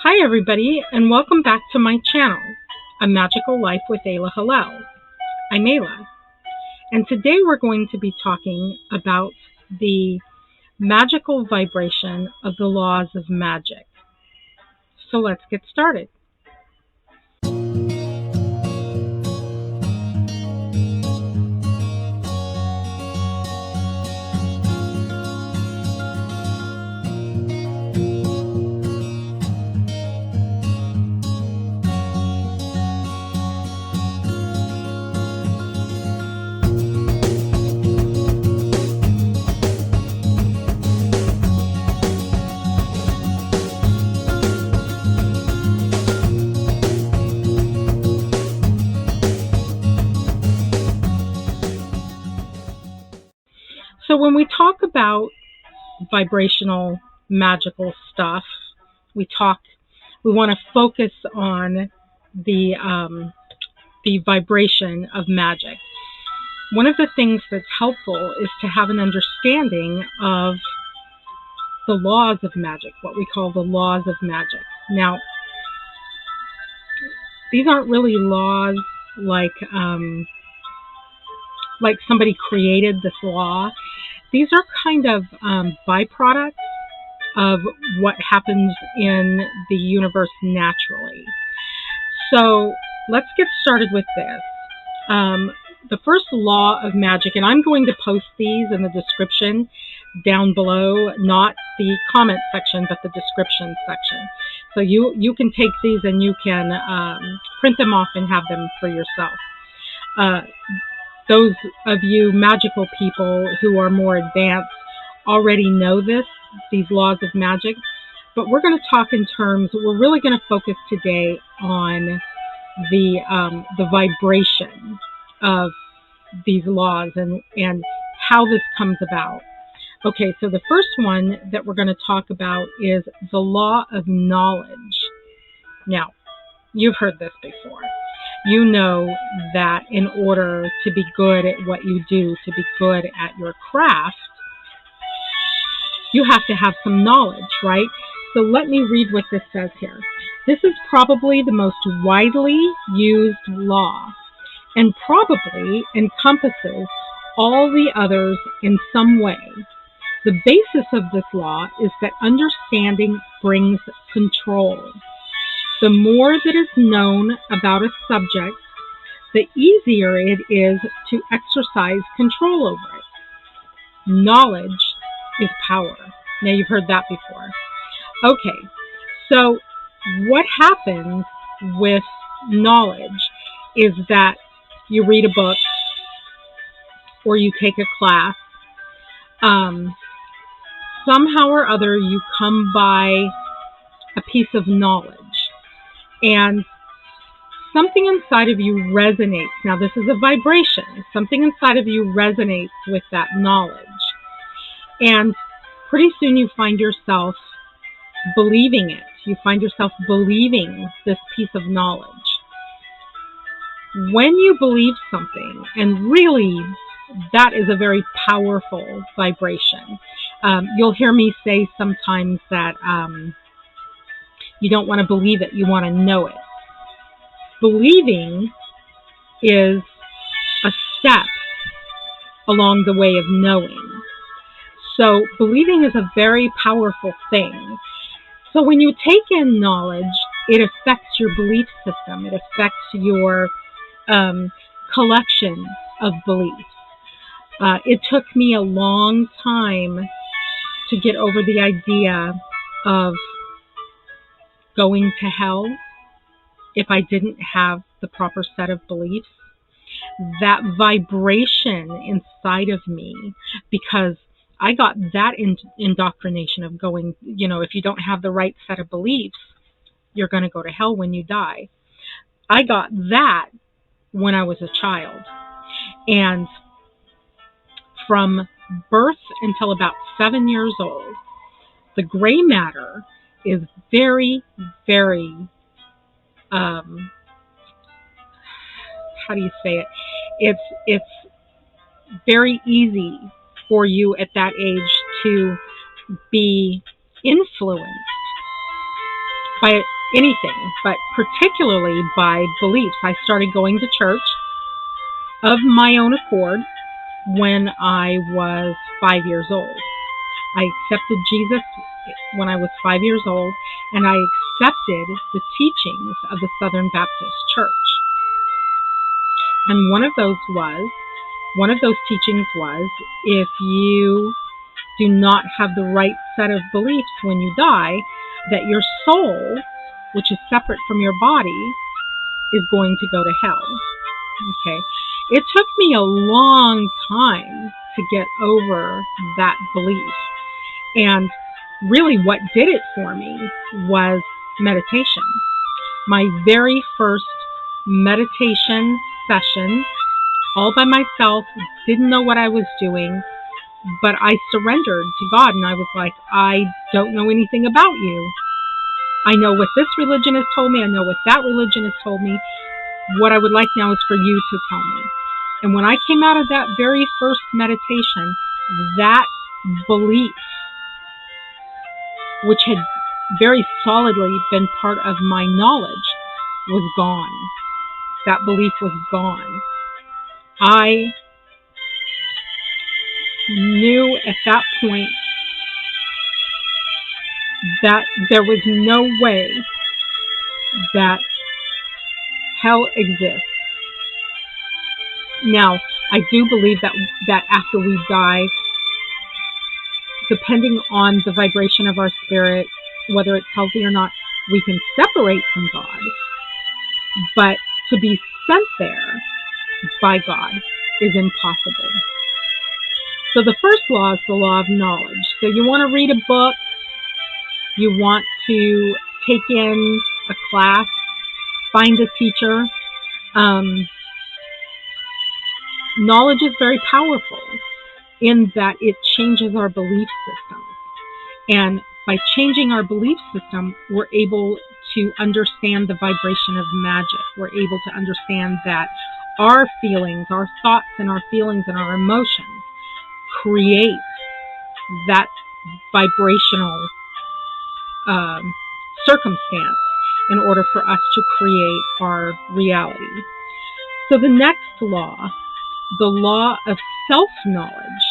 Hi everybody, and welcome back to my channel, A Magical Life with Ayla Hillel. I'm Ayla, and today we're going to be talking about the magical vibration of the laws of magic. So let's get started. So when we talk about vibrational magical stuff, we want to focus on the vibration of magic. One of the things that's helpful is to have an understanding of the laws of magic, what we call the laws of magic. Now, these aren't really laws like somebody created this law. These are kind of byproducts of what happens in the universe naturally. So let's get started with this. The first law of magic, and I'm going to post these in the description down below, not the comment section, but the description section. So you can take these and you can print them off and have them for yourself. Those of you magical people who are more advanced already know these laws of magic, but we're going to talk in terms, we're really going to focus today on the vibration of these laws and how this comes about. Okay, so the first one that we're going to talk about is the law of knowledge. Now, you've heard this before. You know that in order to be good at what you do, to be good at your craft, you have to have some knowledge, right? So let me read what this says here. This is probably the most widely used law and probably encompasses all the others in some way. The basis of this law is that understanding brings control. The more that is known about a subject, the easier it is to exercise control over it. Knowledge is power. Now, you've heard that before. Okay, so what happens with knowledge is that you read a book or you take a class. Somehow or other, you come by a piece of knowledge, and something inside of you resonates. Now, this is a vibration. Something inside of you resonates with that knowledge. And pretty soon you find yourself believing it. You find yourself believing this piece of knowledge. When you believe something, and really that is a very powerful vibration. You'll hear me say sometimes that you don't want to believe it, you want to know it. Believing is a step along the way of knowing. So believing is a very powerful thing. So when you take in knowledge, it affects your belief system. It affects your collection of beliefs. It took me a long time to get over the idea of going to hell if I didn't have the proper set of beliefs. That vibration inside of me, because I got that indoctrination of going, if you don't have the right set of beliefs, you're going to go to hell when you die. I got that when I was a child. And from birth until about 7 years old, the gray matter is very, very, how do you say it? It's very easy for you at that age to be influenced by anything, but particularly by beliefs. I started going to church of my own accord when I was 5 years old. I accepted Jesus when I was 5 years old, and I accepted the teachings of the Southern Baptist Church. And one of those teachings was, if you do not have the right set of beliefs when you die, that your soul, which is separate from your body, is going to go to hell. Okay. It took me a long time to get over that belief. And really what did it for me was meditation. My very first meditation session, all by myself, didn't know what I was doing, but I surrendered to God, and I was like, I don't know anything about you. I know what this religion has told me. I know what that religion has told me. What I would like now is for you to tell me. And when I came out of that very first meditation, that belief, which had very solidly been part of my knowledge, was gone. That belief was gone. I knew at that point that there was no way that hell exists. Now, I do believe that after we die, depending on the vibration of our spirit, whether it's healthy or not, we can separate from God. But to be sent there by God is impossible. So the first law is the law of knowledge. So you want to read a book, you want to take in a class, find a teacher. Knowledge is very powerful in that it changes our belief system. And by changing our belief system, we're able to understand the vibration of magic. We're able to understand that our feelings, our thoughts and our feelings and our emotions create that vibrational circumstance in order for us to create our reality. So the next law, the law of self-knowledge.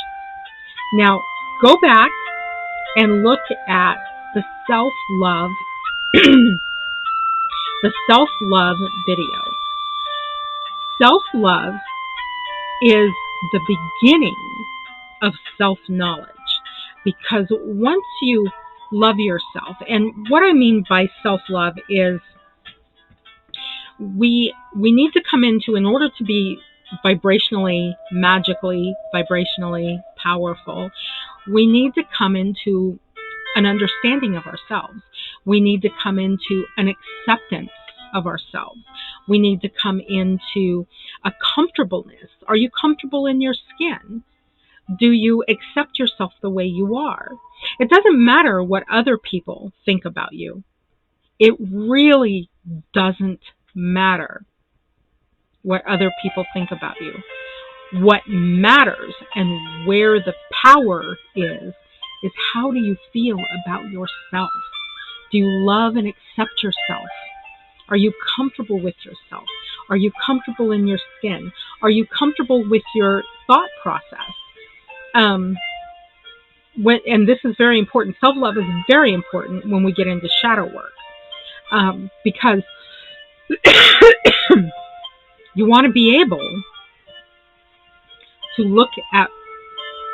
Now, go back and look at the self-love the self-love video. Self-love is the beginning of self-knowledge, because once you love yourself, and what I mean by self-love is we need to come into, in order to be vibrationally, magically, vibrationally powerful, we need to come into an understanding of ourselves. We need to come into an acceptance of ourselves. We need to come into a comfortableness. Are you comfortable in your skin? Do you accept yourself the way you are? It doesn't matter what other people think about you. It really doesn't matter what other people think about you. What matters and where the power is how do you feel about yourself? Do you love and accept yourself? Are you comfortable with yourself? Are you comfortable in your skin? Are you comfortable with your thought process? And this is very important. Self-love is very important when we get into shadow work, because you want to be able to look at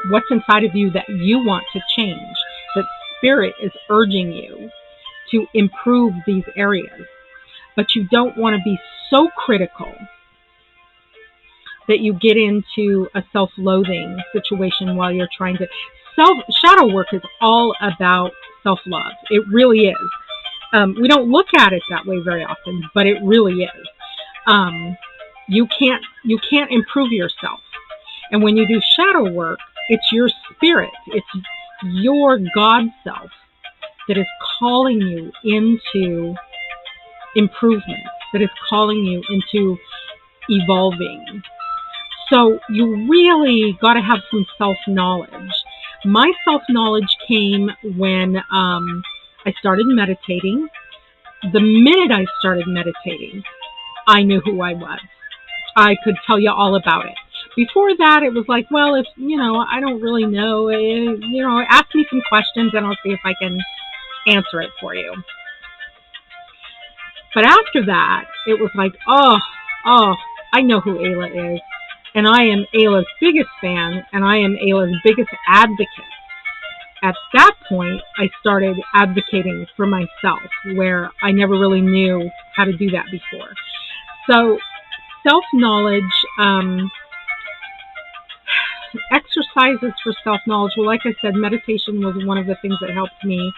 what's inside of you that you want to change, that spirit is urging you to improve these areas. But you don't want to be so critical that you get into a self-loathing situation while you're trying to... Shadow work is all about self-love. It really is. We don't look at it that way very often, but it really is. You can't improve yourself. And when you do shadow work, it's your spirit, it's your God self that is calling you into improvement, that is calling you into evolving. So you really got to have some self-knowledge. My self-knowledge came when I started meditating. the minute I started meditating, I knew who I was. I could tell you all about it. Before that, it was like, well, if, I don't really know, ask me some questions and I'll see if I can answer it for you. But after that, it was like, oh, I know who Ayla is. And I am Ayla's biggest fan, and I am Ayla's biggest advocate. At that point, I started advocating for myself, where I never really knew how to do that before. So self-knowledge, exercises for self-knowledge. Well, like I said, meditation was one of the things that helped me.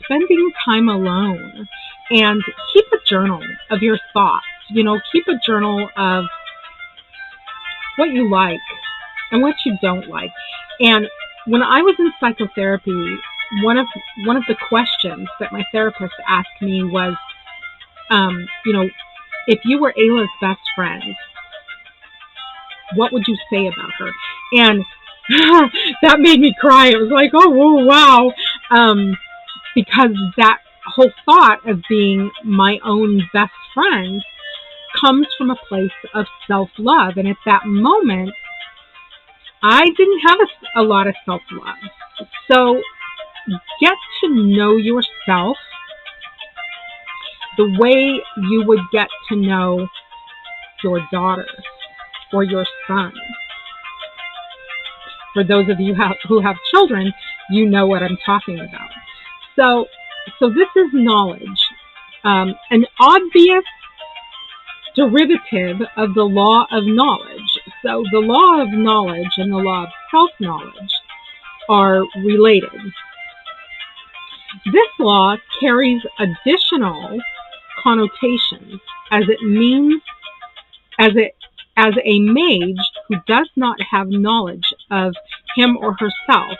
Spending time alone, and keep a journal of your thoughts. Keep a journal of what you like and what you don't like. And when I was in psychotherapy, one of the questions that my therapist asked me was, if you were Ayla's best friend, what would you say about her? And that made me cry. It was like, oh wow. Because that whole thought of being my own best friend comes from a place of self-love. And at that moment, I didn't have a lot of self-love. So get to know yourself the way you would get to know your daughter or your son. For those of you who have children, you know what I'm talking about. So this is knowledge, an obvious derivative of the law of knowledge. So the law of knowledge and the law of self-knowledge are related. This law carries additional connotations as a mage who does not have knowledge of him or herself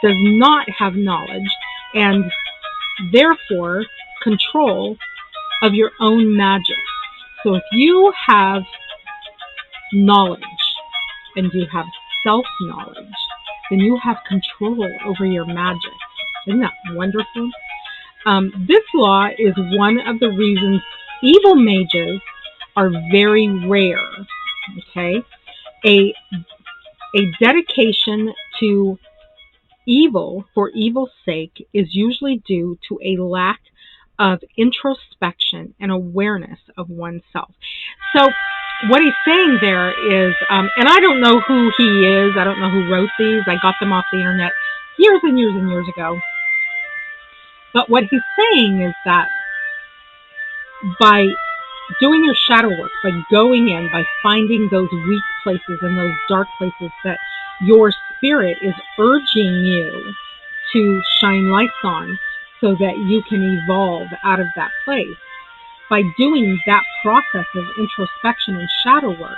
does not have knowledge and therefore control of your own magic. So if you have knowledge and you have self-knowledge, then you have control over your magic. Isn't that wonderful? This law is one of the reasons evil mages are very rare. Okay? A dedication to evil for evil's sake is usually due to a lack of introspection and awareness of oneself. So what he's saying there is, and I don't know who he is, I don't know who wrote these, I got them off the internet years and years and years ago. But what he's saying is that by doing your shadow work, by going in, by finding those weak places and those dark places that your spirit is urging you to shine lights on so that you can evolve out of that place. By doing that process of introspection and shadow work,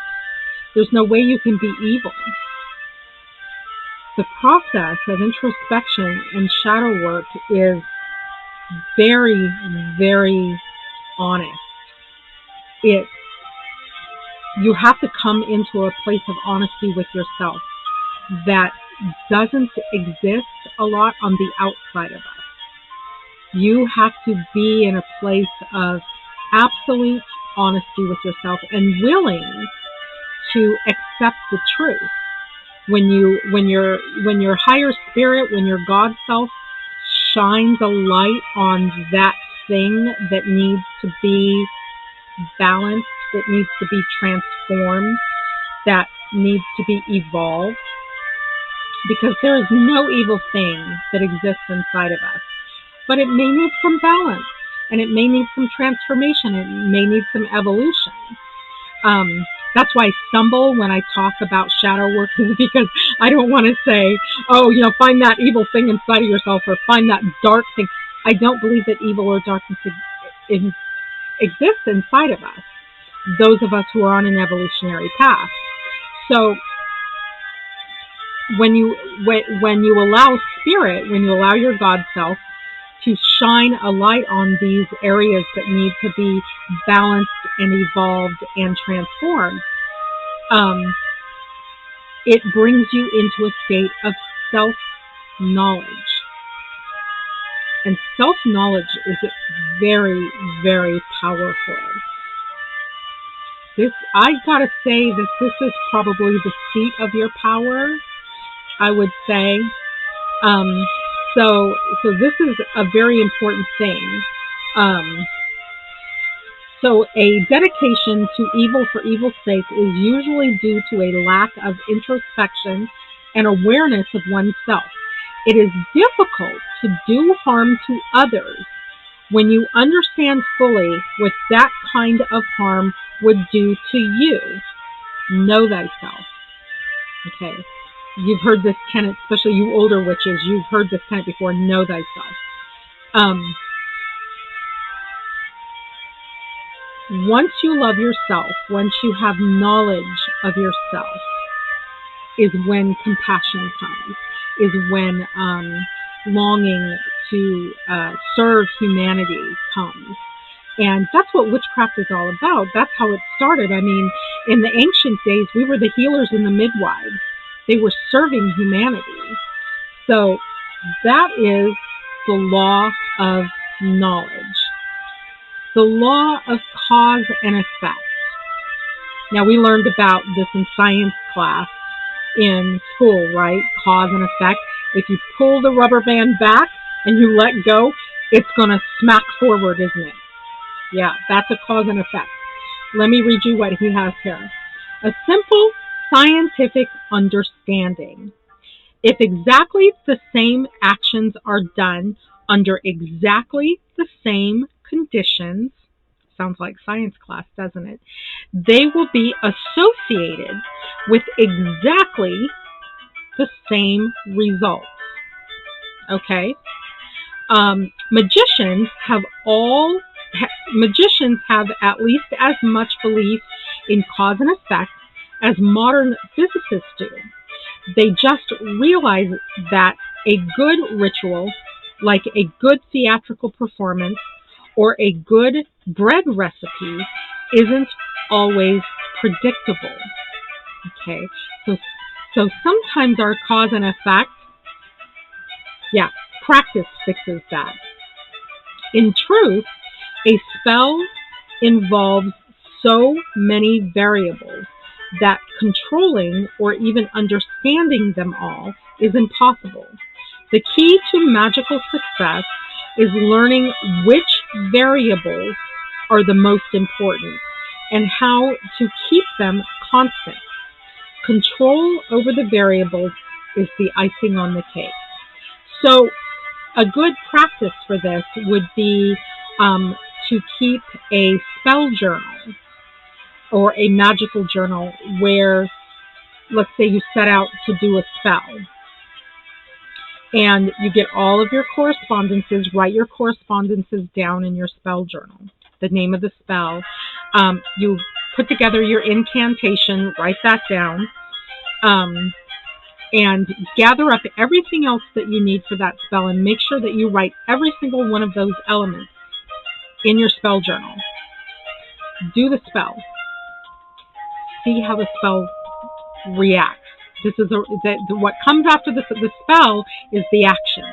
there's no way you can be evil. The process of introspection and shadow work is very, very honest. You have to come into a place of honesty with yourself that doesn't exist a lot on the outside of us. You have to be in a place of absolute honesty with yourself and willing to accept the truth. When your higher spirit, when your God self shines a light on that thing that needs to be balanced, that needs to be transformed, that needs to be evolved, because there is no evil thing that exists inside of us. But it may need some balance, and it may need some transformation, it may need some evolution. That's why I stumble when I talk about shadow work, is because I don't want to say, find that evil thing inside of yourself or find that dark thing. I don't believe that evil or darkness exists inside of us, those of us who are on an evolutionary path. So when you allow spirit, when you allow your God self to shine a light on these areas that need to be balanced and evolved and transformed, it brings you into a state of self-knowledge. And self-knowledge is very, very powerful. I gotta say that this is probably the seat of your power, I would say. Um, so this is a very important thing. So a dedication to evil for evil's sake is usually due to a lack of introspection and awareness of oneself. It is difficult to do harm to others when you understand fully what that kind of harm would do to you. Know thyself. Okay. You've heard this tenet, especially you older witches, you've heard this tenet before, know thyself. Once you love yourself, once you have knowledge of yourself, is when compassion comes, is when longing to serve humanity comes. And that's what witchcraft is all about. That's how it started. I mean, in the ancient days, we were the healers and the midwives. They were serving humanity. So that is the law of knowledge. The law of cause and effect. Now, we learned about this in science class in school, right? Cause and effect. If you pull the rubber band back and you let go, it's going to smack forward, isn't it? Yeah, that's a cause and effect. Let me read you what he has here. A simple scientific understanding. If exactly the same actions are done under exactly the same conditions, sounds like science class, doesn't it? They will be associated with exactly the same results. Okay? Magicians have at least as much belief in cause and effect as modern physicists do. They just realize that a good ritual, like a good theatrical performance or a good bread recipe, isn't always predictable. Okay, so sometimes our cause and effect, practice fixes that. In truth, a spell involves so many variables that controlling or even understanding them all is impossible. The key to magical success is learning which variables are the most important and how to keep them constant. Control over the variables is the icing on the cake. So a good practice for this would be to keep a spell journal or a magical journal where, let's say you set out to do a spell and you get all of your correspondences, write your correspondences down in your spell journal, the name of the spell. You put together your incantation, write that down, and gather up everything else that you need for that spell and make sure that you write every single one of those elements in your spell journal. Do the spell. See how the spell reacts. This is what comes after the spell is the action.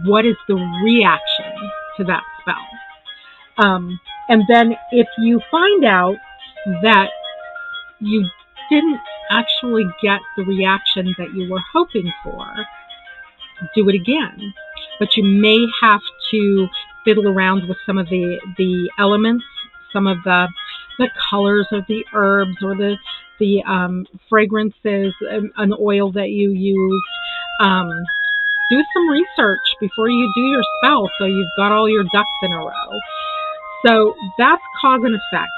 What is the reaction to that spell? And then if you find out that you didn't actually get the reaction that you were hoping for, do it again. But you may have to fiddle around with some of the elements, some of the colors of the herbs or the fragrances, an oil that you use. Do some research before you do your spell so you've got all your ducks in a row. So that's cause and effect.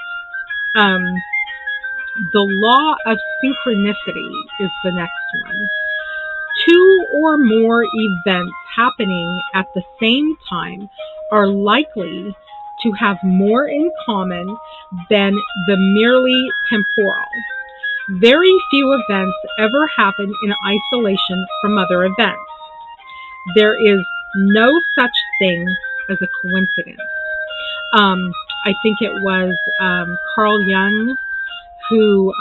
The law of synchronicity is the next one. Two or more events happening at the same time are likely to have more in common than the merely temporal. Very few events ever happen in isolation from other events. There is no such thing as a coincidence. I think it was Carl Jung who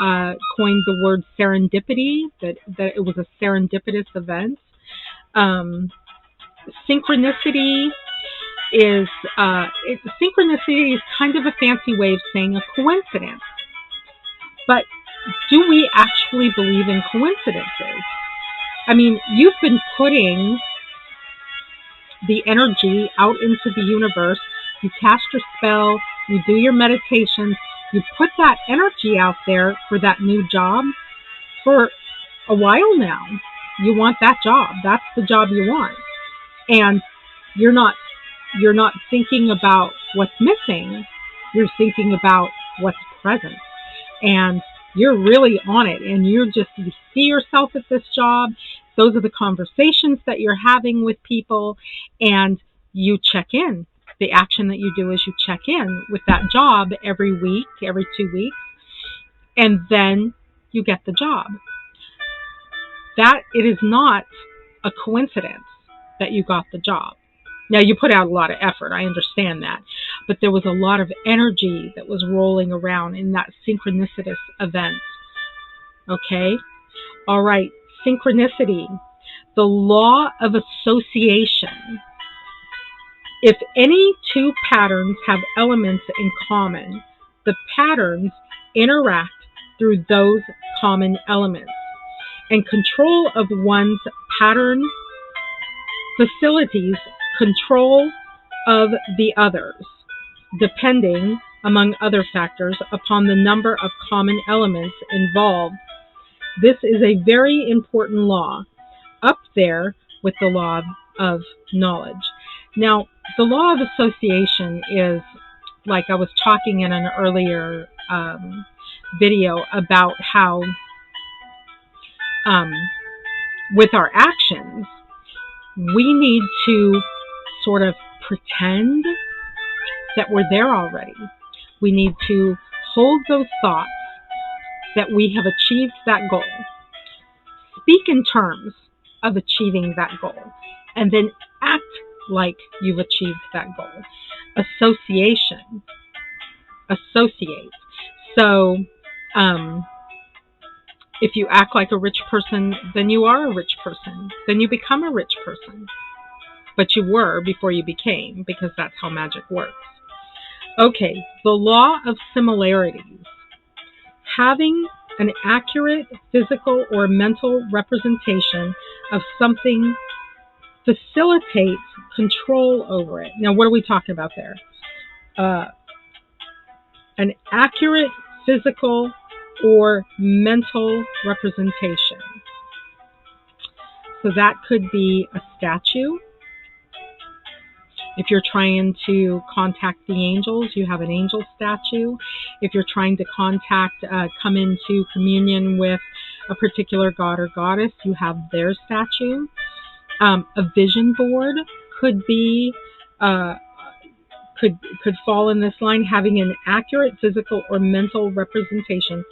coined the word serendipity, that it was a serendipitous event. Synchronicity synchronicity is kind of a fancy way of saying a coincidence. But do we actually believe in coincidences? I mean, you've been putting the energy out into the universe. You cast your spell, you do your meditation, you put that energy out there for that new job for a while now. You want that job. That's the job you want. And you're not thinking about what's missing. You're thinking about what's present. And you're really on it, and you see yourself at this job. Those are the conversations that you're having with people, and you check in. The action that you do is you check in with that job every week, every 2 weeks, and then you get the job. That it is not a coincidence that you got the job. Now, you put out a lot of effort, I understand that, but there was a lot of energy that was rolling around in that synchronicitous event. Okay? All right, synchronicity, the law of association. If any two patterns have elements in common, the patterns interact through those common elements, and control of one's pattern facilitates control of the others, depending, among other factors, upon the number of common elements involved. This is a very important law, up there with the law of knowledge. Now, the law of association is, like I was talking in an earlier video about how with our actions, we need to sort of pretend that we're there already. We need to hold those thoughts that we have achieved that goal. Speak in terms of achieving that goal, and then act like you've achieved that goal. Association. Associate. So, if you act like a rich person, then you are a rich person. Then you become a rich person. But you were before you became, because that's how magic works. Okay, the law of similarities. Having an accurate physical or mental representation of something facilitates control over it. Now, what are we talking about there? An accurate physical or mental representation. So that could be a statue. If you're trying to contact the angels, you have an angel statue. If you're trying to come into communion with a particular god or goddess, you have their statue. A vision board could be could fall in this line. Having an accurate physical or mental representation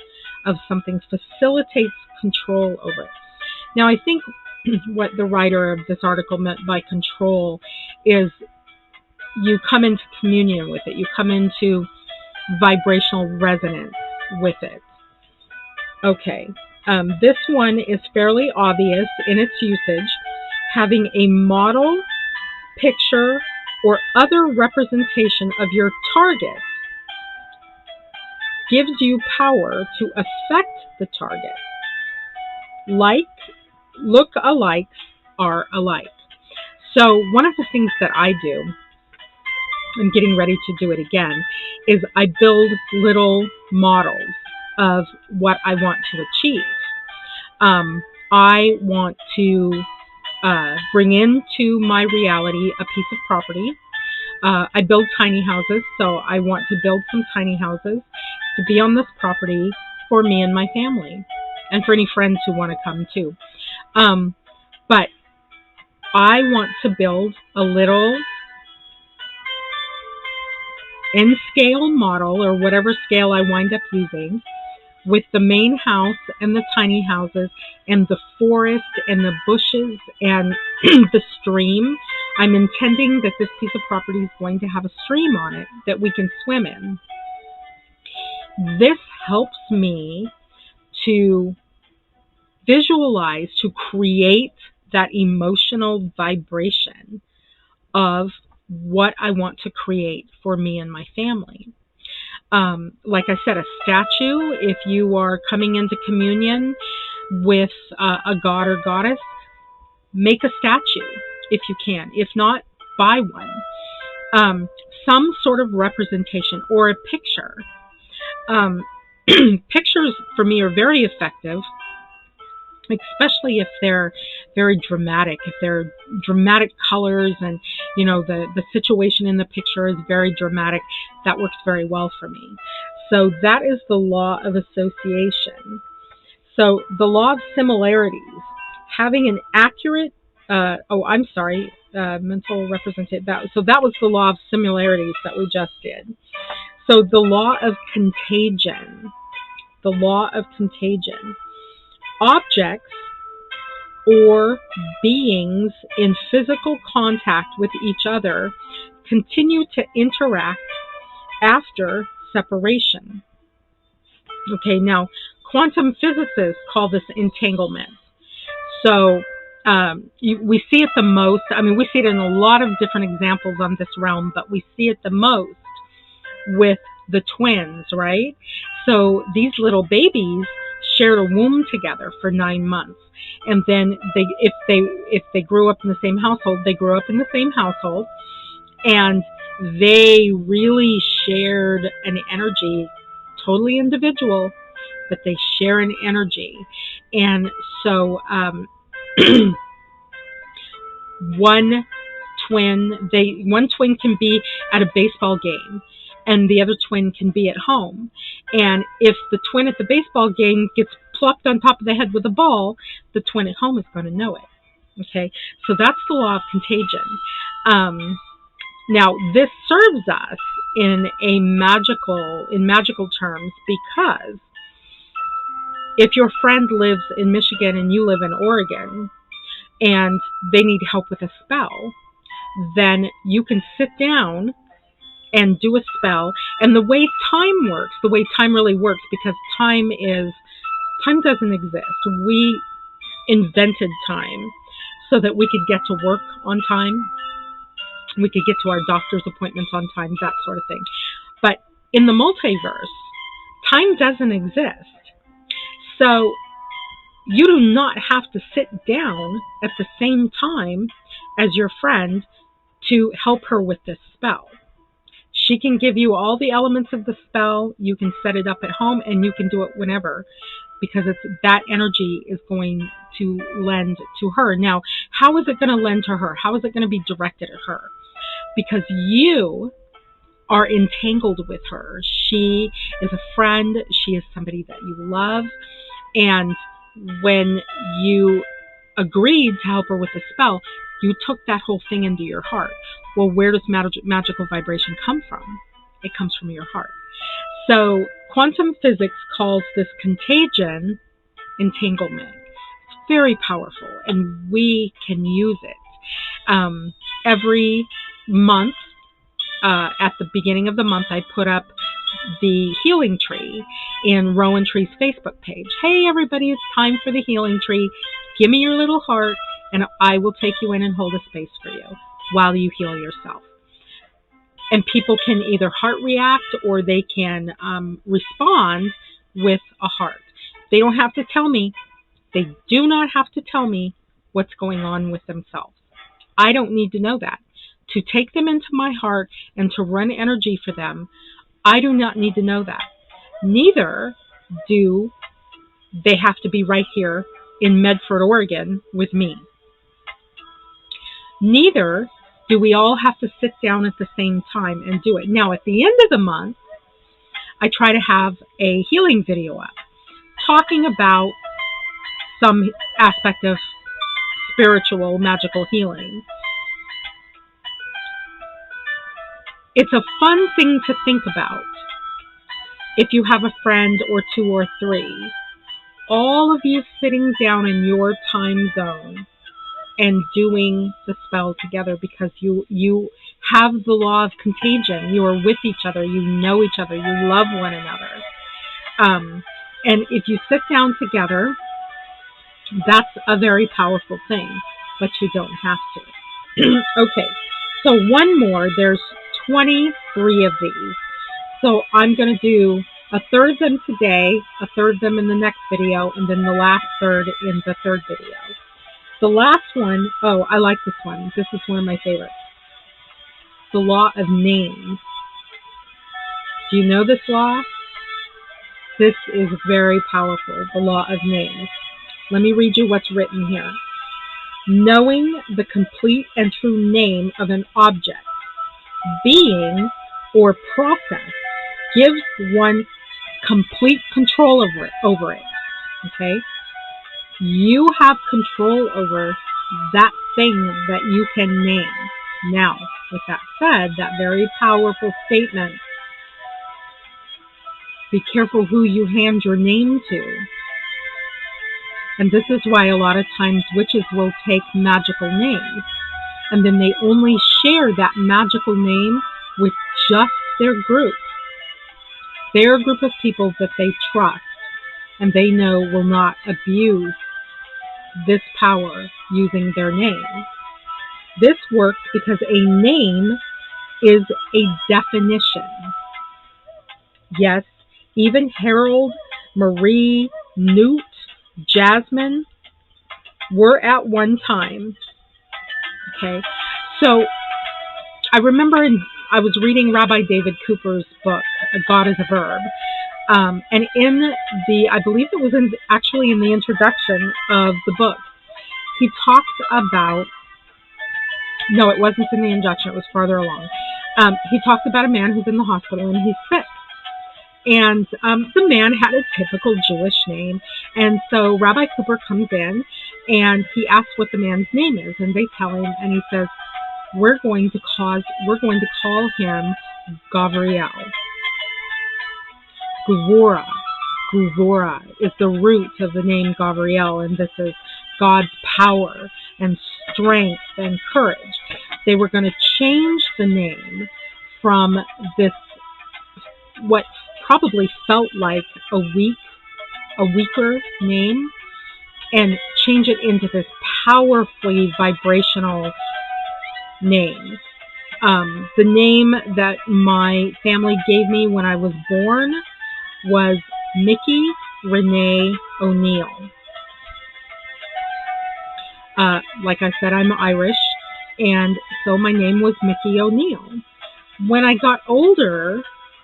of something facilitates control over it. Now, I think what the writer of this article meant by control is you come into communion with it. You come into vibrational resonance with it. Okay, this one is fairly obvious in its usage. Having a model, picture, or other representation of your target gives you power to affect the target. Look-alikes are alike. So one of the things that I do, I'm getting ready to do it again, is I build little models of what I want to achieve. I want to bring into my reality a piece of property. I build tiny houses, so I want to build some tiny houses to be on this property for me and my family, and for any friends who want to come too. But I want to build a little N-scale model, or whatever scale I wind up using, with the main house and the tiny houses and the forest and the bushes and the stream. I'm intending that this piece of property is going to have a stream on it that we can swim in. This helps me to visualize, to create that emotional vibration of what I want to create for me and my family. Like I said, a statue, if you are coming into communion with a god or goddess, make a statue if you can. If not, buy one. Some sort of representation or a picture. Pictures for me are very effective, especially if they're very dramatic, if they're dramatic colors and, the situation in the picture is very dramatic. That works very well for me. So that is the law of association. So the law of similarities, having an accurate, mental representation. So that was the law of similarities that we just did. So the law of contagion. The law of contagion. Objects or beings in physical contact with each other continue to interact after separation. Okay, now quantum physicists call this entanglement. So we see it the most. We see it in a lot of different examples on this realm, but we see it the most with the twins, right? So these little babies shared a womb together for 9 months, and then if they grew up in the same household, they grew up in the same household, and they really shared an energy, totally individual, but they share an energy. And so one twin can be at a baseball game and the other twin can be at home. And if the twin at the baseball game gets plopped on top of the head with a ball, the twin at home is going to know it. Okay, so that's the law of contagion. Now, this serves us in magical terms, because if your friend lives in Michigan and you live in Oregon and they need help with a spell, then you can sit down and do a spell. And the way time really works, because time doesn't exist. We invented time so that we could get to work on time. We could get to our doctor's appointments on time, that sort of thing. But in the multiverse, time doesn't exist. So you do not have to sit down at the same time as your friend to help her with this spell. She can give you all the elements of the spell. You can set it up at home and you can do it whenever, because that energy is going to lend to her. Now, how is it going to lend to her? How is it going to be directed at her? Because you are entangled with her. She is a friend. She is somebody that you love. And when you agreed to help her with the spell, you took that whole thing into your heart. Well, where does magical vibration come from? It comes from your heart. So quantum physics calls this contagion entanglement. It's very powerful, and we can use it. Every month, at the beginning of the month, I put up the healing tree in Rowan Tree's Facebook page. Hey, everybody, it's time for the healing tree. Give me your little heart, and I will take you in and hold a space for you while you heal yourself. And people can either heart react or they can respond with a heart. They don't have to tell me. They do not have to tell me what's going on with themselves. I don't need to know that. To take them into my heart and to run energy for them, I do not need to know that. Neither do they have to be right here in Medford, Oregon with me. Neither do we all have to sit down at the same time and do it. Now, at the end of the month, I try to have a healing video up talking about some aspect of spiritual, magical healing. It's a fun thing to think about. If you have a friend or two or three, all of you sitting down in your time zone and doing the spell together, because you have the law of contagion. You are with each other. You know each other. You love one another. And if you sit down together, that's a very powerful thing, but you don't have to. Okay, So one more, there's 23 of these. So I'm going to do a third of them today, a third of them in the next video, and then the last third in the third video. The last one, oh, I like this one. This is one of my favorites. The law of names. Do you know this law? This is very powerful, the law of names. Let me read you what's written here. Knowing the complete and true name of an object, being, or process gives one complete control over it. Okay? You have control over that thing that you can name. Now, with that said, that very powerful statement, be careful who you hand your name to. And this is why a lot of times witches will take magical names, and then they only share that magical name with just their group. Their group of people that they trust and they know will not abuse this power using their name. This works because a name is a definition. Yes, even Harold, Marie, Newt, Jasmine were at one time. Okay, so I remember I was reading Rabbi David Cooper's book, God is a Verb. And in I believe it was actually in the introduction of the book, he talks about, no, it wasn't in the introduction, it was farther along. He talks about a man who's in the hospital and he's sick. And the man had a typical Jewish name. And so Rabbi Cooper comes in and he asks what the man's name is. And they tell him, and he says, we're going to call him Gavriel. Gvura is the root of the name Gavriel, and this is God's power and strength and courage. They were going to change the name from this, what probably felt like a weaker name, and change it into this powerfully vibrational name. The name that my family gave me when I was born was Mickey Renee O'Neill. Like I said, I'm Irish, and so my name was Mickey O'Neill. When I got older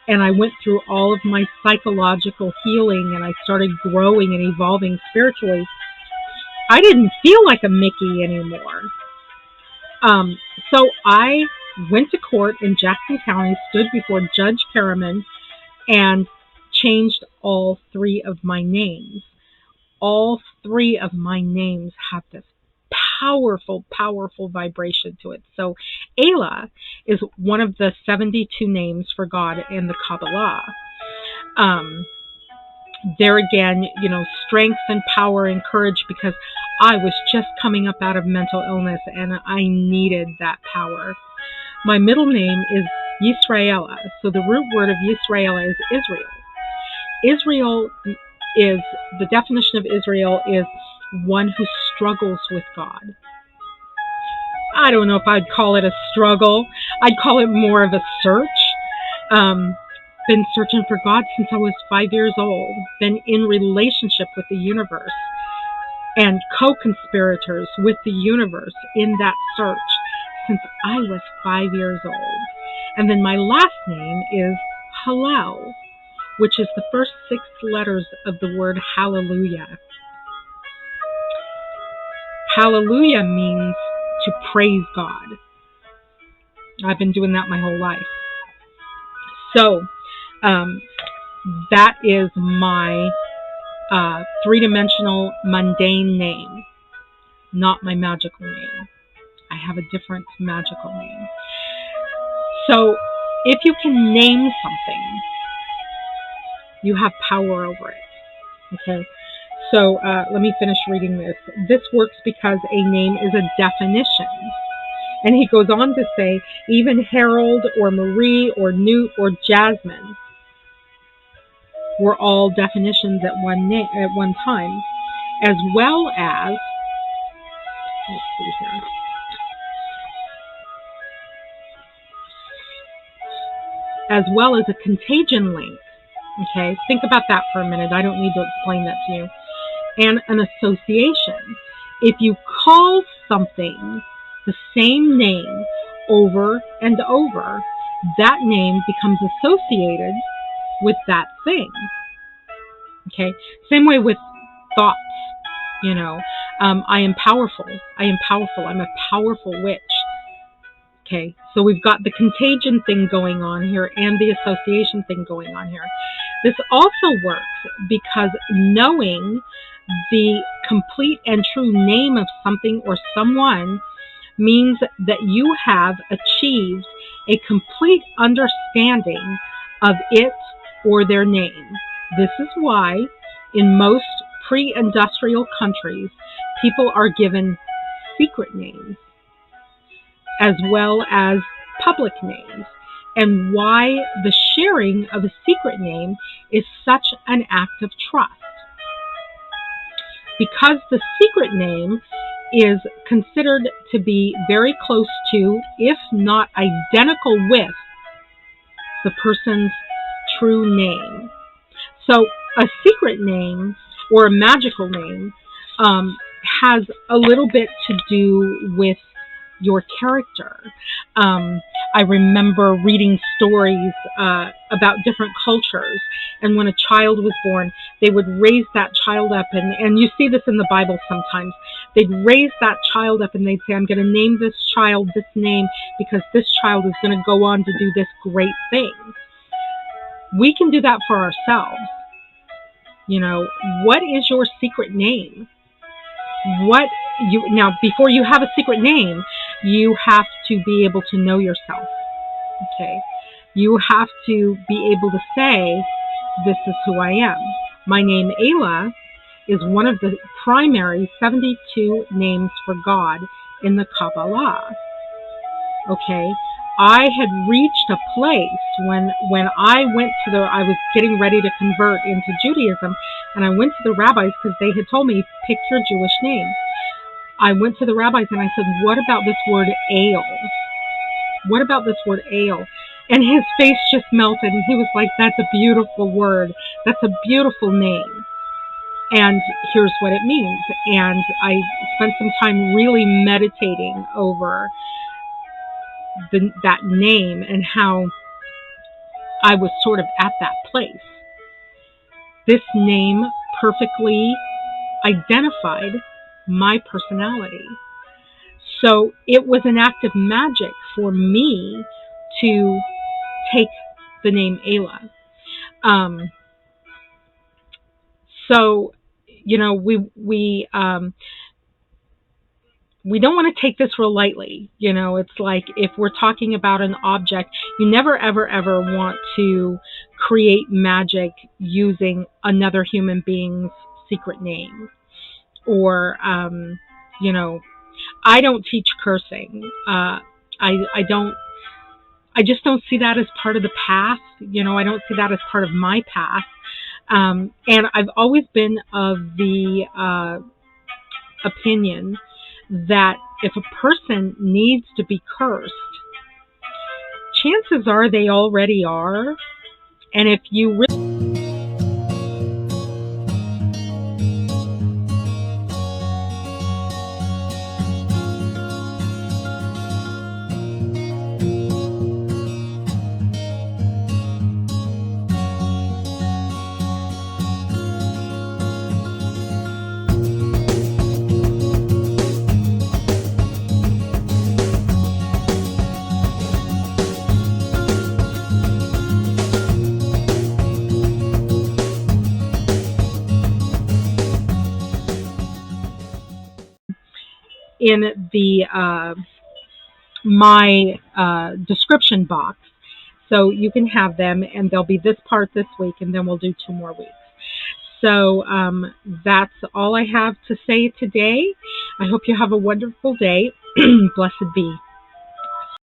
and I went through all of my psychological healing and I started growing and evolving spiritually, I didn't feel like a Mickey anymore. So I went to court in Jackson County, stood before Judge Perriman, and changed all three of my names. All three of my names have this powerful, powerful vibration to it. So Ayla is one of the 72 names for God in the Kabbalah. There again, strength and power and courage, because I was just coming up out of mental illness and I needed that power. My middle name is Yisraela. So the root word of Yisraela is Israel. Israel is, the definition of Israel is one who struggles with God. I don't know if I'd call it a struggle. I'd call it more of a search. Been searching for God since I was 5 years old. Been in relationship with the universe and co-conspirators with the universe in that search since I was 5 years old. And then my last name is Hallel, which is the first 6 letters of the word hallelujah. Hallelujah means to praise God. I've been doing that my whole life. So that is my three-dimensional mundane name, not my magical name. I have a different magical name. So if you can name something, you have power over it. Okay? So let me finish reading this. This works because a name is a definition. And he goes on to say, even Harold or Marie or Newt or Jasmine were all definitions at one time, as well as, let's see here. as well as a contagion link. Okay, think about that for a minute. I don't need to explain that to you. And an association. If you call something the same name over and over, that name becomes associated with that thing. Okay, same way with thoughts. I am powerful. I am powerful. I'm a powerful witch. Okay, so we've got the contagion thing going on here and the association thing going on here. This also works because knowing the complete and true name of something or someone means that you have achieved a complete understanding of it or their name. This is why in most pre-industrial countries, people are given secret names as well as public names, and why the sharing of a secret name is such an act of trust. Because the secret name is considered to be very close to, if not identical with, the person's true name. So a secret name or a magical name has a little bit to do with your character. I remember reading stories about different cultures, and when a child was born, they would raise that child up, and you see this in the Bible sometimes. They'd raise that child up and they'd say, I'm going to name this child this name because this child is going to go on to do this great thing. We can do that for ourselves. What is your secret name? Now, before you have a secret name, you have to be able to know yourself. Okay, you have to be able to say, this is who I am. My name, Ayla, is one of the primary 72 names for God in the Kabbalah. Okay, I had reached a place when I was getting ready to convert into Judaism, and I went to the rabbis because they had told me, pick your Jewish name. I went to the rabbis and I said, what about this word ale? What about this word ale? And his face just melted and he was like, that's a beautiful word. That's a beautiful name. And here's what it means. And I spent some time really meditating over that name and how I was sort of at that place. This name perfectly identified my personality. So it was an act of magic for me to take the name Ayla. So, we don't want to take this real lightly. It's like if we're talking about an object, you never, ever, ever want to create magic using another human being's secret name. Or, I don't teach cursing. I just don't see that as part of the path. I don't see that as part of my path. And I've always been of the opinion that if a person needs to be cursed, chances are they already are. And if you really in the my description box, so you can have them, and there'll be this part this week, and then we'll do 2 more weeks. So that's all I have to say today. I hope you have a wonderful day. Blessed be.